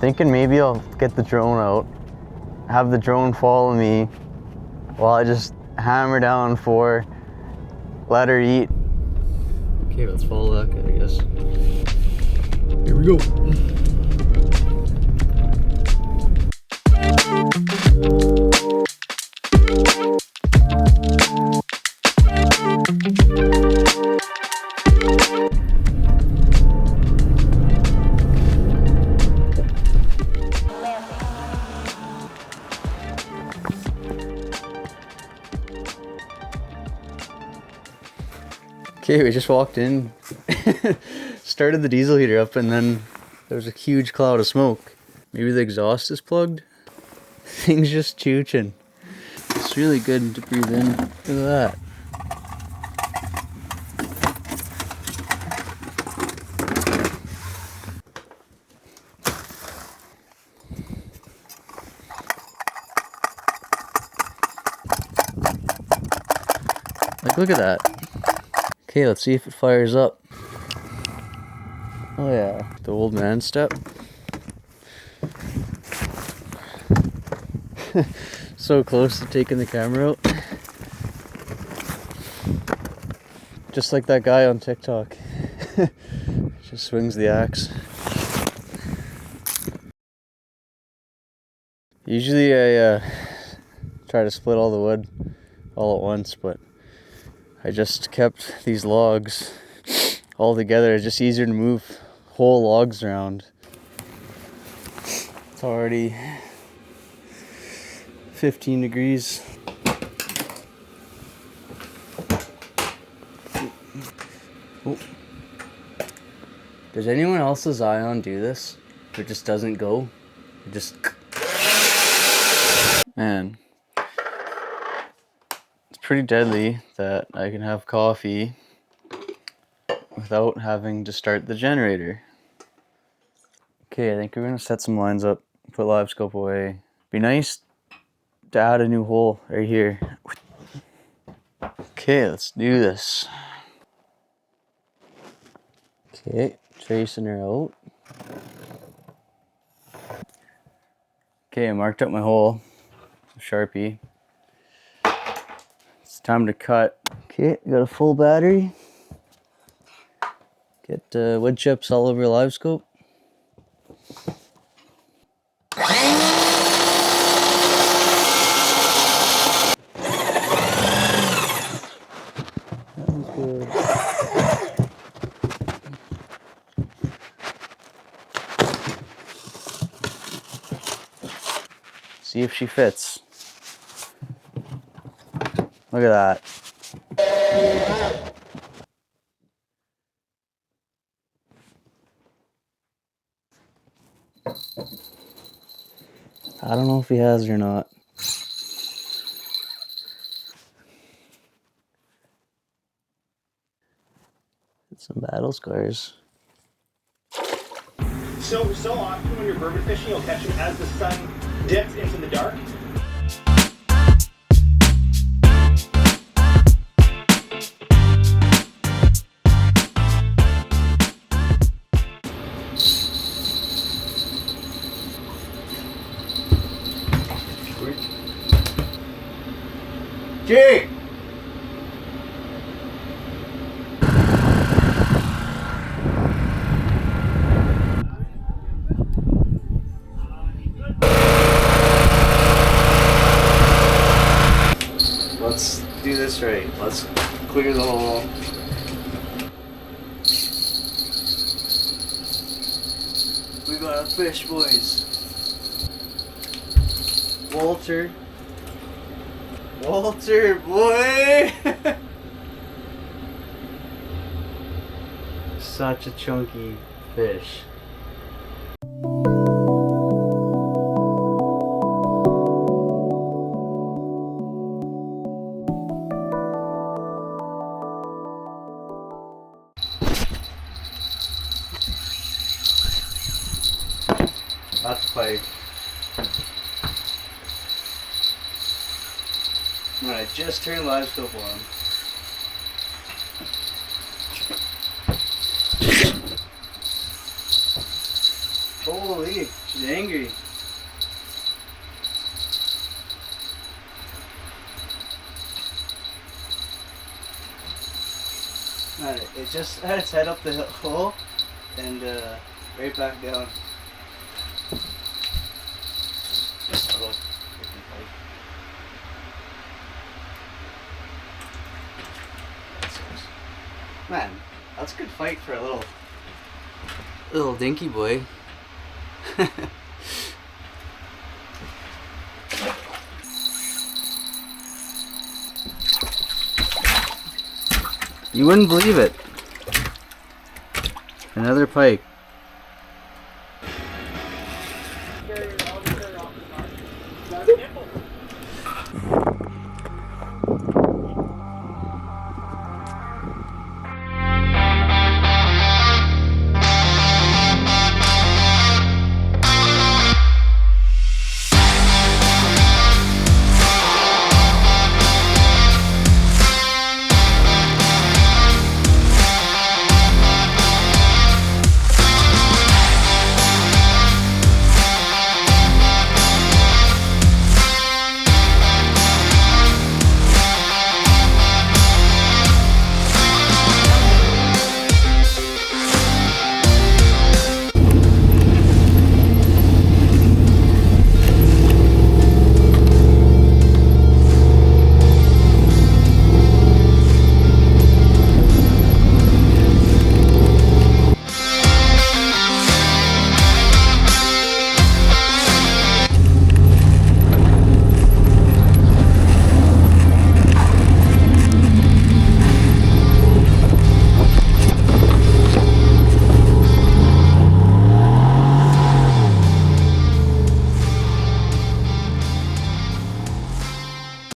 Thinking maybe I'll get the drone out, have the drone follow me while I just hammer down 4, let her eat. Okay, let's follow that guy, I guess. Here we go. Okay, we just walked in, started the diesel heater up, and then there was a huge cloud of smoke. Maybe the exhaust is plugged? Thing's just chooching. It's really good to breathe in. Look at that. Like, look at that. Okay, let's see if it fires up. Oh yeah, the old man step. So close to taking the camera out. Just like that guy on TikTok. Just swings the axe. Usually I try to split all the wood all at once, but I just kept these logs all together. It's just easier to move whole logs around. It's already 15 degrees. Oh. Does anyone else's Ion do this? It just doesn't go? It just... Man. Pretty deadly that I can have coffee without having to start the generator. Okay, I think we're gonna set some lines up, put live scope away. Be nice to add a new hole right here. Okay, let's do this. Okay, tracing her out. Okay, I marked up my hole, Sharpie. It's time to cut. Okay, got a full battery. Get wood chips all over live scope. That was good. See if she fits. Look at that. I don't know if he has or not. It's some battle scars. So often when you're bourbon fishing, you'll catch them as the sun dips into the dark. Jake! Let's do this right. Let's clear the hole. We got a fish, boys. Walter, boy! Such a chunky fish. That's a pike. Alright, just turned live scope on. Holy! He's angry. Man, it just had its head up the hole and right back down. Man, that's a good fight for a little dinky boy. You wouldn't believe it. Another pike. Carrier, I'll carry off the car.